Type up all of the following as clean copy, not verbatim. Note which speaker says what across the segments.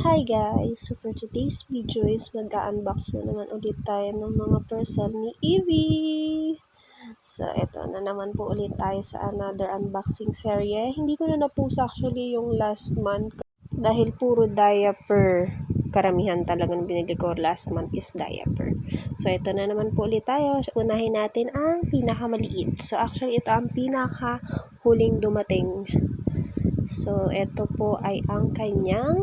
Speaker 1: Hi guys! So for today's video is mag-unbox na naman ulit tayo ng mga parcel ni Evie! So eto na naman po ulit tayo sa another unboxing serye. Hindi ko na na-post actually yung last month dahil puro diaper. Karamihan talaga ng binili ko last month is diaper. So ito na naman po ulit tayo. Unahin natin ang pinakamaliit. So actually ito ang pinakahuling dumating. So ito po ay ang kanyang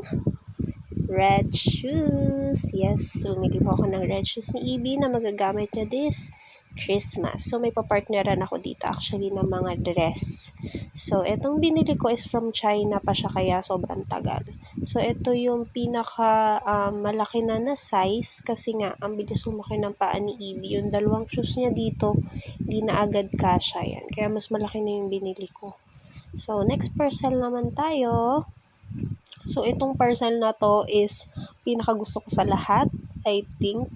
Speaker 1: red shoes. Yes, sumili po ako ng red shoes ni Evie na magagamit niya this Christmas. So, may papartneran ako dito actually ng mga dress. So, itong binili ko is from China pa siya kaya sobrang tagal. So, ito yung pinaka malaki na size kasi nga, ang bilis lumaki ng paa ni Evie. Yung dalawang shoes niya dito, di na agad kasya yan. Kaya mas malaki na yung binili ko. So, next parcel naman tayo. So, itong parcel na to is pinakagusto ko sa lahat, I think.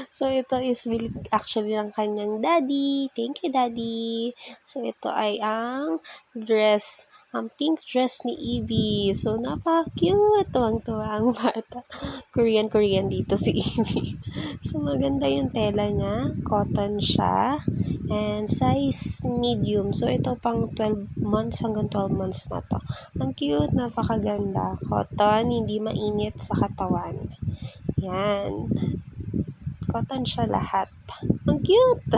Speaker 1: So, ito is actually ng kanyang daddy. Thank you, daddy. So, ito ay ang dress, ang pink dress ni Evie. So, napaka-cute. Tuwang-tuwa ang bata. Korean dito si Evie. So, maganda yung tela niya. Cotton siya. And size medium. So, ito pang 12 months hanggang 12 months na to. Ang cute, napakaganda. Cotton, hindi mainit sa katawan. Yan. Cotton siya lahat. Ang cute!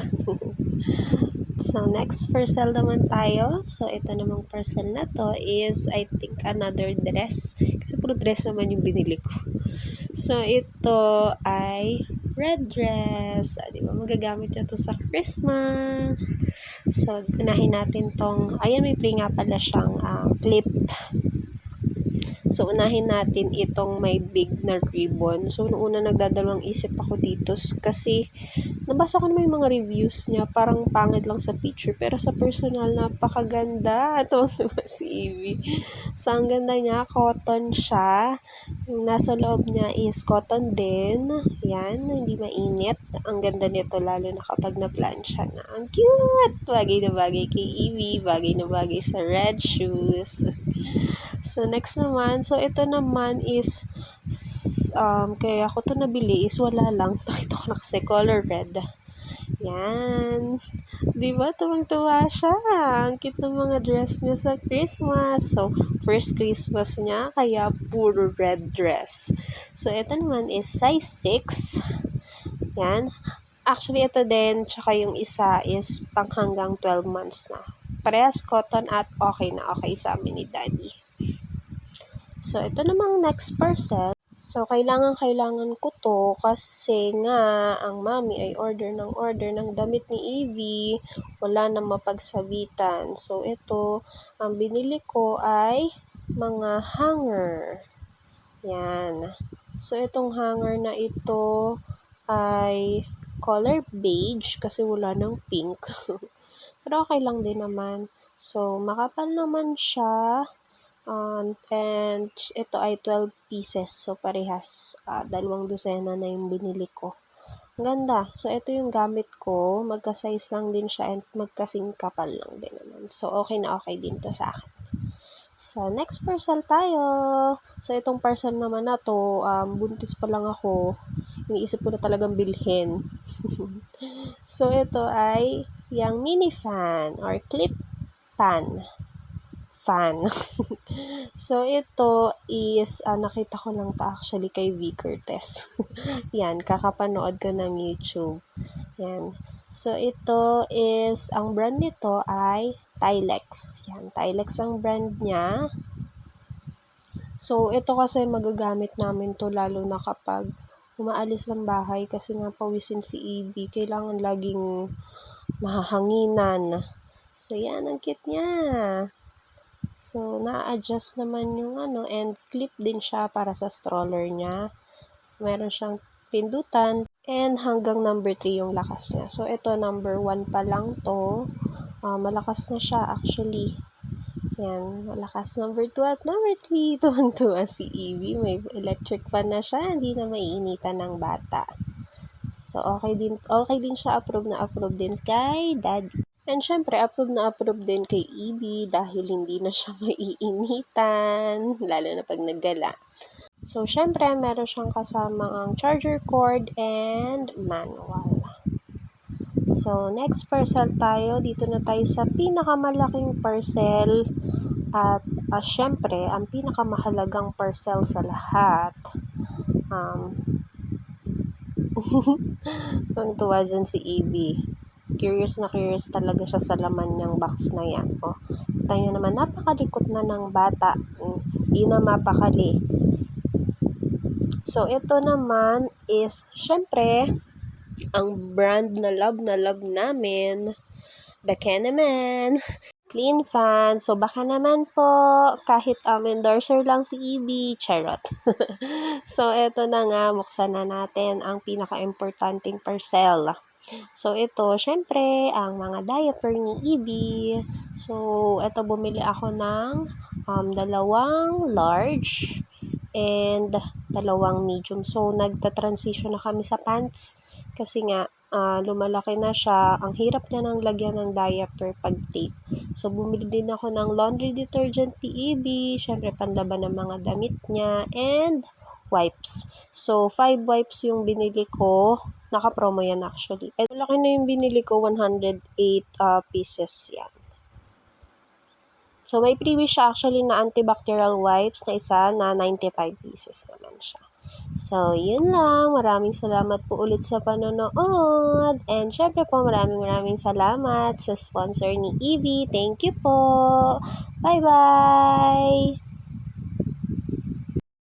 Speaker 1: So, next parcel naman tayo. So, ito namang parcel na to is, I think, another dress. Kasi puro dress naman yung binili ko. So, ito ay red dress. Diba? Magagamit nyo to sa Christmas. So, unahin natin tong, ayan, may play nga pala siyang clip. So, unahin natin itong may big na ribbon. So, noong una nagdadalawang isip ako dito kasi nabasa ko naman yung mga reviews niya. Parang pangit lang sa picture. Pero sa personal, napakaganda. Ito si Evie. So, ang ganda niya. Cotton siya. Yung nasa loob niya is cotton din. Yan. Hindi mainit. Ang ganda nito lalo na kapag na-plancha na. Ang cute! Bagay na bagay kay Evie. Bagay na bagay sa red shoes. So, next naman, so ito naman is, kaya ako to nabili is wala lang. Nakita ko na kasi color red. Yan. Diba? Tuwang-tuwa siya. Ang cute ng mga dress niya sa Christmas. So, first Christmas niya, kaya puro red dress. So, ito naman is size 6. Yan. Actually, ito din, tsaka yung isa is pang hanggang 12 months na. Parehas cotton at okay na okay sa amin ni Daddy. So, ito namang next parcel. So, kailangan ko to kasi nga ang mami ay order ng damit ni Evie. Wala na mapagsabitan. So, ito, ang binili ko ay mga hanger. Yan. So, itong hanger na ito ay color beige kasi wala ng pink. Pero okay lang din naman. So, makapal naman siya. And ito ay 12 pieces. So, parehas. 2 dosena na yung binili ko. Ang ganda. So, ito yung gamit ko. Magka-size lang din siya and magkasing kapal lang din naman. So, okay na okay din to sa akin. So, next parcel tayo. So, itong parcel naman na to, buntis pa lang ako. Iniisip ko na talagang bilhin. So, ito ay yung mini fan or clip fan. So, ito is, nakita ko lang to actually kay V. Curtis. Yan, kakapanood ko ng YouTube. Yan. So, ito is, ang brand nito ay Tilex. Yan, Tilex ang brand niya. So, ito kasi magagamit namin to lalo na kapag umaalis ng bahay kasi nga pawisin si Evie. Kailangan laging nahahanginan. So, yan, ang cute niya. So, na-adjust naman yung and clip din siya para sa stroller niya. Meron siyang pindutan and hanggang number 3 yung lakas niya. So, ito number 1 pa lang to. Malakas na siya actually. Yan, malakas number 2 at number 3. Tuwang-tuwa si Evie. May electric fan na siya. Hindi na maiinitan ng bata. So, okay din siya. Approve din kay Daddy. And syempre, approve din kay Evie dahil hindi na siya maiinitan, lalo na pag naggala. So, syempre, meron siyang kasama ang charger cord and manual. So, next parcel tayo. Dito na tayo sa pinakamalaking parcel at syempre, ang pinakamahalagang parcel sa lahat. Ang tuwa dyan si Evie. Curious na curious talaga siya sa laman niyang box na yan. Oh, tayo naman, napakalikot na ng bata. Di na mapakali. So, ito naman is, syempre, ang brand na love namin, baka naman, Clean Fan. So, baka naman po, kahit endorser lang si Evie, charot. So, ito na nga, buksan na natin ang pinaka-importanting parcel. So, ito, syempre, ang mga diaper ni Evie. So, ito, bumili ako ng 2 large and 2 medium. So, nagta-transition na kami sa pants kasi nga, lumalaki na siya. Ang hirap niya ng lagyan ng diaper pag tape. So, bumili din ako ng laundry detergent PEB, syempre panlaban ng mga damit niya, and wipes. So, 5 wipes yung binili ko. Naka-promo yan actually. And malaki na yung binili ko, 108 pieces yan. So, may freebie siya actually na antibacterial wipes na isa na 95 pieces naman siya. So, yun lang. Maraming salamat po ulit sa panonood. And syempre po, maraming salamat sa sponsor ni Evie. Thank you po. Bye-bye!